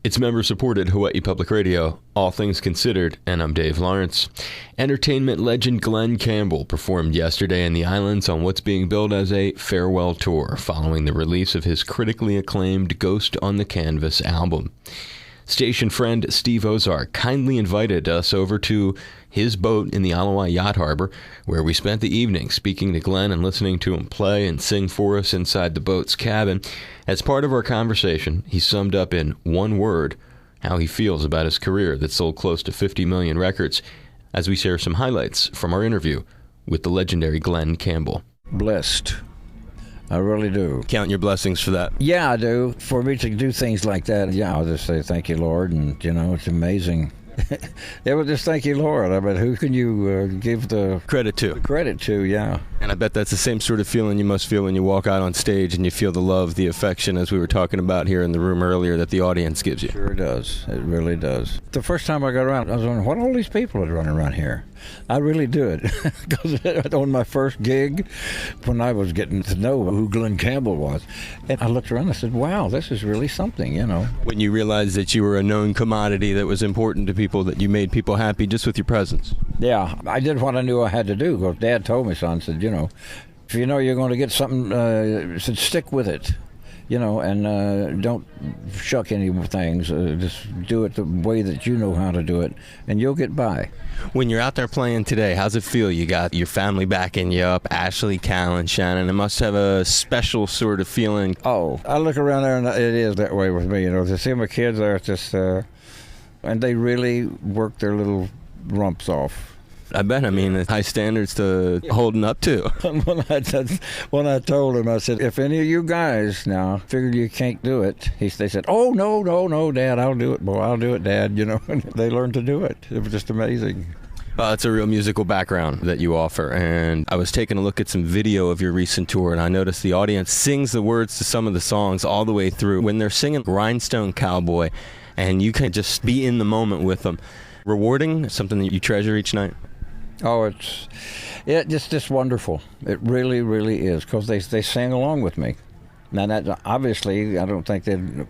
It's member-supported Hawaii Public Radio, all things considered, and I'm Dave Lawrence. Entertainment legend Glen Campbell performed yesterday in the islands on what's being billed as a farewell tour following the release of his critically acclaimed Ghost on the Canvas album. Station friend Steve Ozark kindly invited us over to his boat in the Ala Yacht Harbor, where we spent the evening speaking to Glen and listening to him play and sing for us inside the boat's cabin. As part of our conversation, he summed up in one word how he feels about his career that sold close to 50 million records, as we share some highlights from our interview with the legendary Glen Campbell. Blessed. I really do. Count your blessings for that. Yeah, I do. For me to do things like that, yeah, I'll just say thank you, Lord, and, it's amazing. They would just thank you, Lord. I bet who can you give the credit to? Credit to, yeah. And I bet that's the same sort of feeling you must feel when you walk out on stage and you feel the love, the affection, as we were talking about here in the room earlier, that the audience gives you. Sure does. It really does. The first time I got around, I was wondering, what are all these people that are running around here? I really do it. Because on my first gig, when I was getting to know who Glen Campbell was, and I looked around and I said, wow, this is really something, When you realized that you were a known commodity that was important to people, that you made people happy just with your presence. Yeah, I did what I knew I had to do. Because Dad told me, son, said, if you know you're going to get something, said stick with it. And don't shuck any things. Just do it the way that you know how to do it, and you'll get by. When you're out there playing today, how's it feel? You got your family backing you up, Ashley, Callan, Shannon. It must have a special sort of feeling. Oh, I look around there, and it is that way with me. To see my kids there, it's just, and they really work their little rumps off. I bet. I mean, it's high standards to holding up to. When I told him, I said, if any of you guys now figure you can't do it, they said, oh, no, Dad, I'll do it, boy, I'll do it, Dad, and they learned to do it. It was just amazing. It's a real musical background that you offer, and I was taking a look at some video of your recent tour, and I noticed the audience sings the words to some of the songs all the way through. When they're singing Rhinestone Cowboy, and you can just be in the moment with them. Rewarding, something that you treasure each night? Oh, it's just wonderful. It really, really is, because they sing along with me. Now, that obviously, I don't think they'd...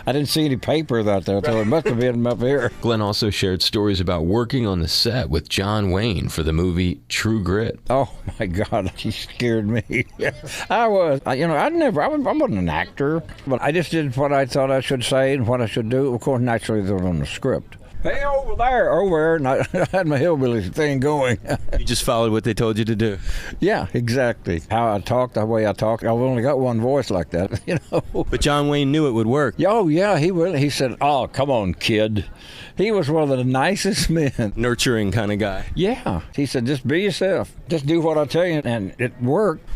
I didn't see any papers out there, so it must have been up here. Glen also shared stories about working on the set with John Wayne for the movie True Grit. Oh, my God, he scared me. I was. I wasn't an actor, but I just did what I thought I should say and what I should do. Of course, naturally, they were on the script. Hey, over there, and I had my hillbilly thing going. You just followed what they told you to do. Yeah, exactly. How I talk, the way I talk. I've only got one voice like that, But John Wayne knew it would work. Oh, yeah, he really. He said, oh, come on, kid. He was one of the nicest men. Nurturing kind of guy. Yeah. He said, just be yourself. Just do what I tell you, and it worked.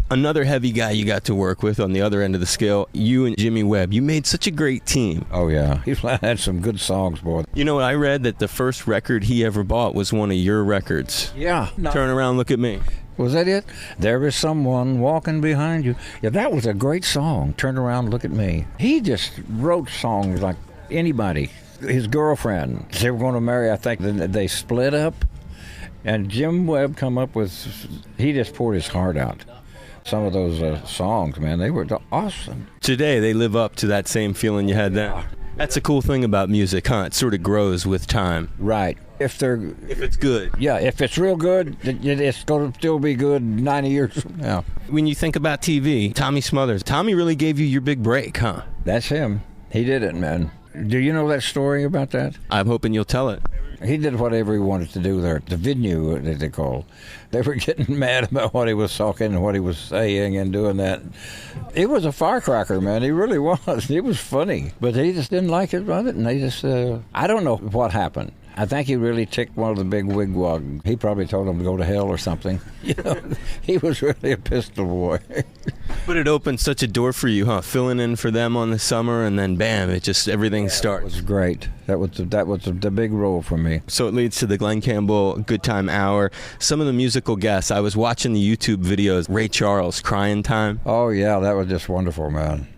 Another heavy guy you got to work with on the other end of the scale, you and Jimmy Webb. You made such a great team. Oh, yeah. He had some good songs, boy. I read that the first record he ever bought was one of your records. Yeah. Turn around, look at me. Was that it? There is someone walking behind you. Yeah, that was a great song. Turn around, look at me. He just wrote songs like anybody. His girlfriend, they were going to marry, I think. They split up, and Jim Webb come up with, he just poured his heart out. Some of those songs, man, they were awesome. Today, they live up to that same feeling you had then. That's a cool thing about music, huh? It sort of grows with time. Right. If it's good. Yeah, if it's real good, it's going to still be good 90 years from now. When you think about TV, Tommy Smothers, Tommy really gave you your big break, huh? That's him. He did it, man. Do you know that story about that? I'm hoping you'll tell it. He did whatever he wanted to do there. The venue, that they call. They were getting mad about what he was talking and what he was saying and doing that. He was a firecracker, man. He really was. He was funny. But he just didn't like it, and they just, I don't know what happened. I think he really ticked one of the big wigwags. He probably told him to go to hell or something. He was really a pistol boy. But it opened such a door for you, huh? Filling in for them on the summer, and then bam, everything starts. It was great. That was the big role for me. So it leads to the Glen Campbell Good Time Hour. Some of the musical guests, I was watching the YouTube videos. Ray Charles, Crying Time. Oh, yeah, that was just wonderful, man.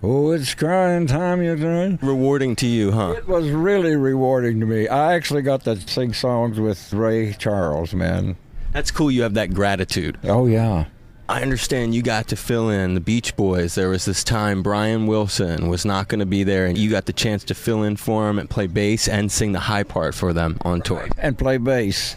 Oh, it's crying time, you're doing. Rewarding to you, huh? It was really rewarding to me. I actually got to sing songs with Ray Charles, man. That's cool you have that gratitude. Oh, yeah. I understand you got to fill in the Beach Boys. There was this time Brian Wilson was not going to be there, and you got the chance to fill in for him and play bass and sing the high part for them on tour. And play bass.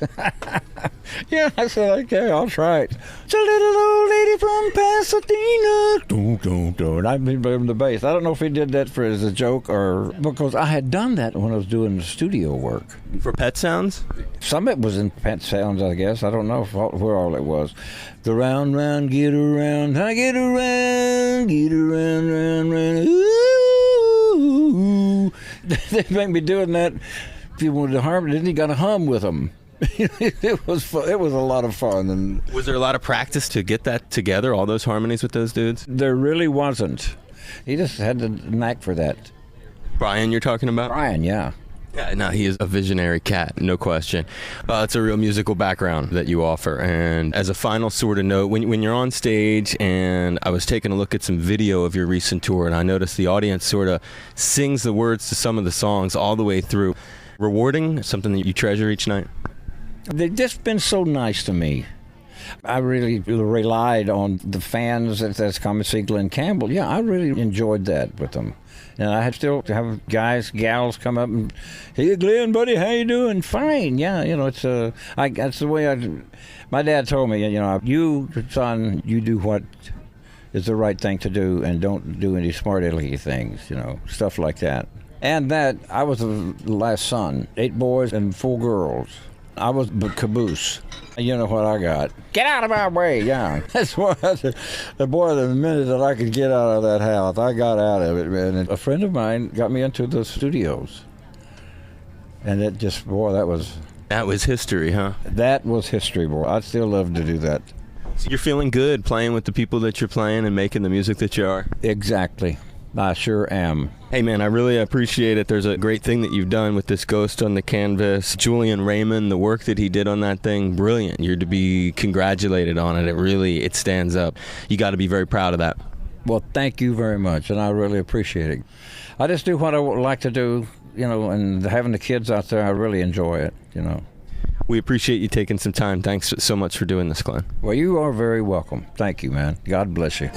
Yeah, I said, okay, I'll try it. It's a little old lady from Pasadena. Dun, dun, dun. I've been playing the bass. I don't know if he did that as a joke or because I had done that when I was doing the studio work. For Pet Sounds? Some of it was in Pet Sounds, I guess. I don't know where all it was. The round, round, get around. I get around, round, round. Ooh. They make me doing that. If you wanted to harm, then you got to hum with them. It was fun. It was a lot of fun. And was there a lot of practice to get that together, all those harmonies with those dudes? There really wasn't. He just had the knack for that. Brian, you're talking about? Brian, yeah. Yeah, no, he is a visionary cat, no question. It's a real musical background that you offer. And as a final sort of note, when you're on stage, and I was taking a look at some video of your recent tour, and I noticed the audience sort of sings the words to some of the songs all the way through. Rewarding, something that you treasure each night? They've just been so nice to me. I really relied on the fans that's come and see Glen Campbell. Yeah, I really enjoyed that with them. And I still have guys, gals come up and, hey, Glenn, buddy, how you doing? Fine, yeah. It's that's the way my dad told me, you, son, you do what is the right thing to do and don't do any smart-alecky things, stuff like that. And that, I was the last son, 8 boys and 4 girls. I was the caboose. You know what I got? Get out of my way, yeah. That's why the minute that I could get out of that house, I got out of it, man. And a friend of mine got me into the studios. And it just, boy, that was history, huh? That was history, boy. I'd still love to do that. So you're feeling good playing with the people that you're playing and making the music that you are? Exactly. I sure am. Hey, man, I really appreciate it. There's a great thing that you've done with this Ghost on the Canvas. Julian Raymond, the work that he did on that thing, brilliant. You're to be congratulated on it. It stands up. You got to be very proud of that. Well, thank you very much, and I really appreciate it. I just do what I would like to do, and having the kids out there, I really enjoy it, We appreciate you taking some time. Thanks so much for doing this, Glenn. Well, you are very welcome. Thank you, man. God bless you.